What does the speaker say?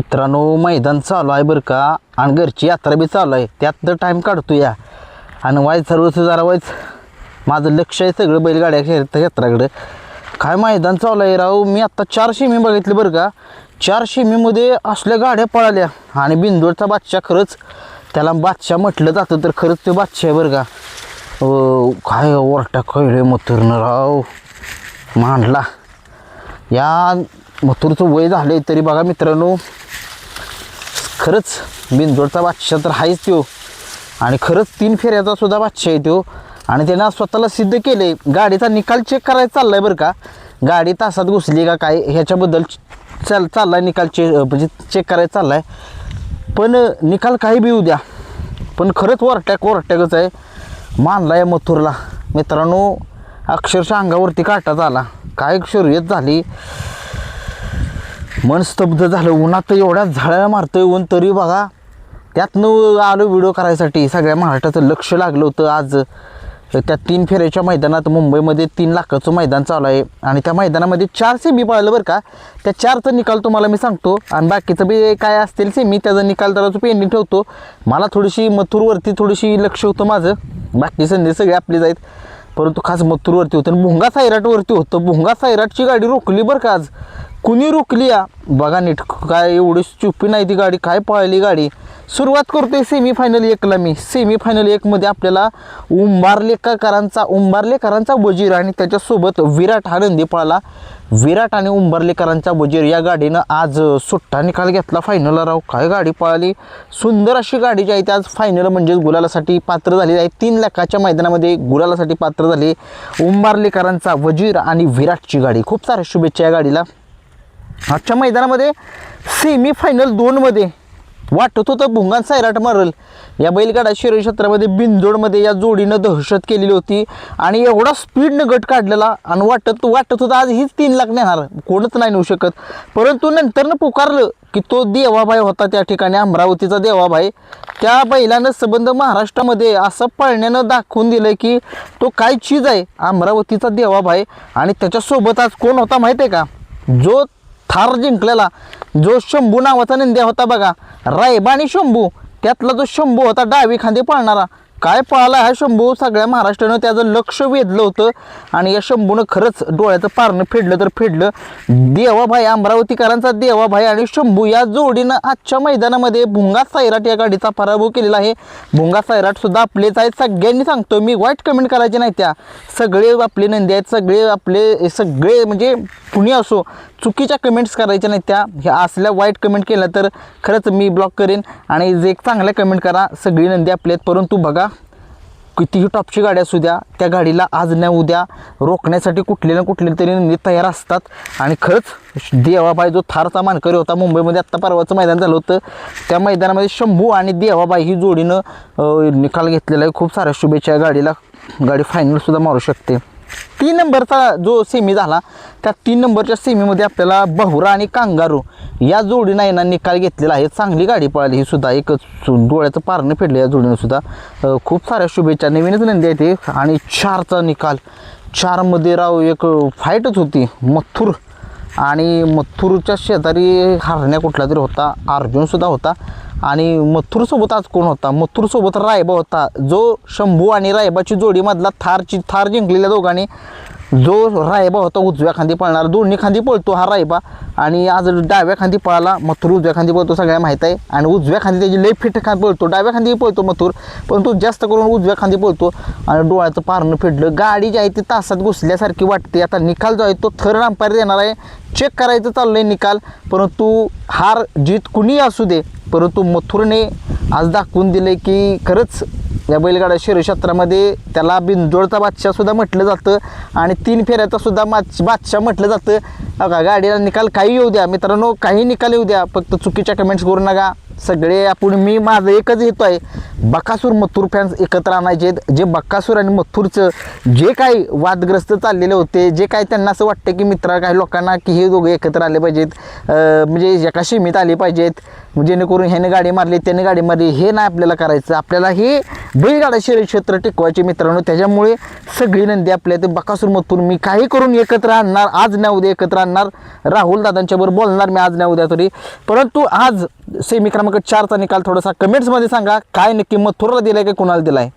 मित्रांनो, मैदान चालू आहे बरं का, आणि घरची यात्रा बी चालू आहे. त्यात टाईम काढतो या आणि वाईज सर्व जरा वाईज माझं लक्ष आहे सगळं बैलगाड्या क्षेत्राकडं. काय मैदान चालू आहे राव. मी आत्ता 4 शेमी बघितले बरं का. 4 शेमीमध्ये असल्या गाड्या पळाल्या आणि बिंदोडचा बादशाह, खरंच त्याला बादशाह म्हटलं जातं तर खरंच ते बादशाह आहे बरं का. काय ओरटा कळले मथुरनं राव मांडला. या मथुरचं वय झालं तरी बघा मित्रांनो, खरंच बिंदोडचा बादशाह तर आहेच तो, आणि खरंच 3 फेऱ्याचा सुद्धा बादशाह आहे तो. आणि त्यानं स्वतःला सिद्ध केले. गाडीचा निकाल चेक करायचा चाललाय बरं का. गाडी तासात घुसली का काय ह्याच्याबद्दल चाललाय निकाल म्हणजे चेक करायचा चाललाय. पण निकाल काही बी येऊ द्या, पण खरंच वरटॅकच आहे. मानलाय मथुरला मित्रांनो, अक्षरशः अंगावरती काटाच आला. काय शर्यत झाली, मन स्तब्ध झालं. उन्हात एवढ्या झाडाला मारतोय ऊन, तरी बघा त्यातनं आलो व्हिडिओ करायसाठी. सगळ्या महाराष्ट्राचं लक्ष लागलं होतं. आज त्या 3 फेऱ्याच्या मैदानात मुंबईमध्ये 3 लाखाचं मैदान चालू आहे आणि त्या मैदानामध्ये 4 सेमी पळालं बरं का. त्या 4चा निकाल तुम्हाला मी सांगतो, आणि बाकीचं बी काय असतील सेमी त्याचा निकाल जरा पेंडिंग ठेवतो. मला थोडीशी मथुरवरती थोडीशी लक्ष होतं माझं. बाकी संधी सगळे आपली जाईत, परंतु खास मथुरवरती होतं. आणि भुंगा सायराटवरती होतं. भुंगा सायराटची गाडी रोखली बरं का. आज कुणी रोखली या बघा नीट. काय एवढी चुप्पी नाही ती गाडी, काय पळाली गाडी. सुरुवात करतोय सेमीफायनल 1ला मी. सेमीफायनल 1मध्ये आपल्याला उंबारलेकरांचा वजीर आणि त्याच्यासोबत विराट हा नंदी पळाला. विराट आणि उंबारलेकरांचा वजीर या गाडीनं आज सुट्टा निकाल घेतला फायनलला राव. काय गाडी पळाली, सुंदर अशी गाडी जी आहे ती आज फायनल म्हणजेच गुलालासाठी पात्र झाली आहे. 3 लाखाच्या मैदानामध्ये गुलालासाठी पात्र झाली उंबारलेकरांचा वजीर आणि विराटची गाडी. खूप साऱ्या शुभेच्छा या गाडीला. आजच्या मैदानामध्ये सेमीफायनल 2मध्ये वाटत होतं भुंगा सायराट मारल. या बैलगाडा शरीर क्षेत्रामध्ये बिनजोडमध्ये या जोडीनं दहशत केलेली होती आणि एवढा स्पीडनं गट काढलेला. आणि वाटत होतं आज हीच 3 लाख नेणार, कोणच नाही नेऊ शकत. परंतु नंतरनं पुकारलं की तो देवाभाई होता त्या ठिकाणी, अमरावतीचा देवाभाई. त्या बैलानं संबंध महाराष्ट्रामध्ये असं पळण्यानं दाखवून दिलं की तो काय चीज आहे, अमरावतीचा देवाभाई. आणि त्याच्यासोबत आज कोण होता माहीत आहे का, जो थार जिंकलेला, जो शंभू नावाचा नंद्या होता बघा, रायबा आणि शंभू, त्यातला जो शंभू होता डावी खांदे पळणारा. काय पळाला हा शंभू, सगळ्या महाराष्ट्रानं त्याचं लक्ष वेधलं होतं. आणि या शंभूनं खरंच डोळ्याचं पारणं फेडलं तर फेडलं. देवाभाई, अमरावतीकरांचा देवाभाई आणि शंभू या जोडीनं आजच्या मैदानामध्ये भुंगा सायराट या गाडीचा पराभव केलेला आहे. भुंगा सायराट सुद्धा आपलेच आहेत. सगळ्यांनी सांगतो मी, वाईट कमेंट करायचे नाही. त्या सगळे आपले नंदी आहेत, सगळे म्हणजे कुणी असो, चुकीच्या कमेंट्स करायच्या नाही. त्या ह्या असल्या वाईट कमेंट केल्या तर खरंच मी ब्लॉक करेन. आणि जे चांगल्या कमेंट करा, सगळी नंदी आपले आहेत. परंतु बघा, कितीही टॉपची गाडी असू द्या, त्या गाडीला आज न उद्या रोखण्यासाठी कुठले ना कुठले तरी नंदी तयार असतात. आणि खरंच देवाबाई जो थारचा मानकरी होता, मुंबईमध्ये आत्ता परवाचं मैदान झालं होतं, त्या मैदानामध्ये शंभू आणि देवाबाई ही जोडीनं निकाल घेतलेला आहे. खूप साऱ्या शुभेच्छा या गाडीला. गाडी फायनलसुद्धा मारू शकते. 3 नंबरचा जो सेमी झाला, त्या 3 नंबरच्या सेमीमध्ये आपल्याला बहुरा आणि कांगारू या जोडीनं आहे ना निकाल घेतलेला आहे. चांगली गाडी पळाली ही सुद्धा. एक डोळ्याचं पारणं फेडलं या जोडीनं सुद्धा. खूप साऱ्या शुभेच्छा. नवीनच नंदी आहे ते. आणि 4चा निकाल, 4मध्ये राव एक फाईटच होती. मथुर आणि मथुरच्या शेजारी हरण्या कुठला तरी होता, अर्जुनसुद्धा होता. आणि मथुरसोबत आज कोण होता, मथुरसोबत रायबा होता. जो शंभू आणि रायबाची जोडीमधला थार जिंकलेल्या दोघांनी, जो रायबा होता उजव्या खांदी पळणार, दोन्ही खांदी पळतो हा रायबा. आणि आज डाव्या खांदी पळाला. मथुर उजव्या खांदी पळतो सगळ्या माहीत आहे. आणि उजव्या खांदी त्याची लई फिट पळतो. डाव्या खांदी पळतो मथुर, परंतु जास्त करून उजव्या खांदी पळतो. आणि डोळ्याचं पारणं फेडलं. गाडी जी आहे ती तासात घुसल्यासारखी वाटते. आता निकाल जो आहे तो थर्ड अंपायर देणार आहे. चेक करायचं चाललंय निकाल. परंतु हार जीत कुणी असू दे, परंतु मथुरने आज दाखवून दिले की खरंच या बैलगाडा शरीर क्षेत्रामध्ये त्याला बिनजोडचा बादशाहसुद्धा म्हटलं जातं आणि 3 फेऱ्याचा सुद्धा बादशाह म्हटलं जातं. बघा, गाडीला निकाल काही येऊ द्या मित्रांनो, काही निकाल येऊ द्या, फक्त चुकीच्या कमेंट्स करू नका. सगळे आपण मी माझं एकच हेतू आहे, बकासूर मथुर फॅन्स एकत्र आणायचे. जे बकासूर आणि मथुरचं जे काही वादग्रस्त चाललेले होते, जे काही त्यांना असं वाटतं की मित्र काही लोकांना की हे दोघं एकत्र आले पाहिजेत, म्हणजे एका सीमित आले पाहिजेत, जेणेकरून ह्याने गाडी मारली त्याने गाडी मारली, हे नाही आपल्याला करायचं. आपल्याला हे बैलगाडा शर्यत क्षेत्र टिकवायचे मित्रांनो. त्याच्यामुळे सगळी नंदी आपल्या ते बकासूर मथुर मी काही करून एकत्र आणणार, आज नाही उद्या एकत्र आणणार. राहुल दादांच्या बरोबर बोलणार मी आज नाही उद्या तरी. परंतु आज सेमी क्रमांक 4चा निकाल थोडासा कमेंट्समध्ये सांगा, काय नक्की मथुरला दिलाय का कुणाला दिलाय.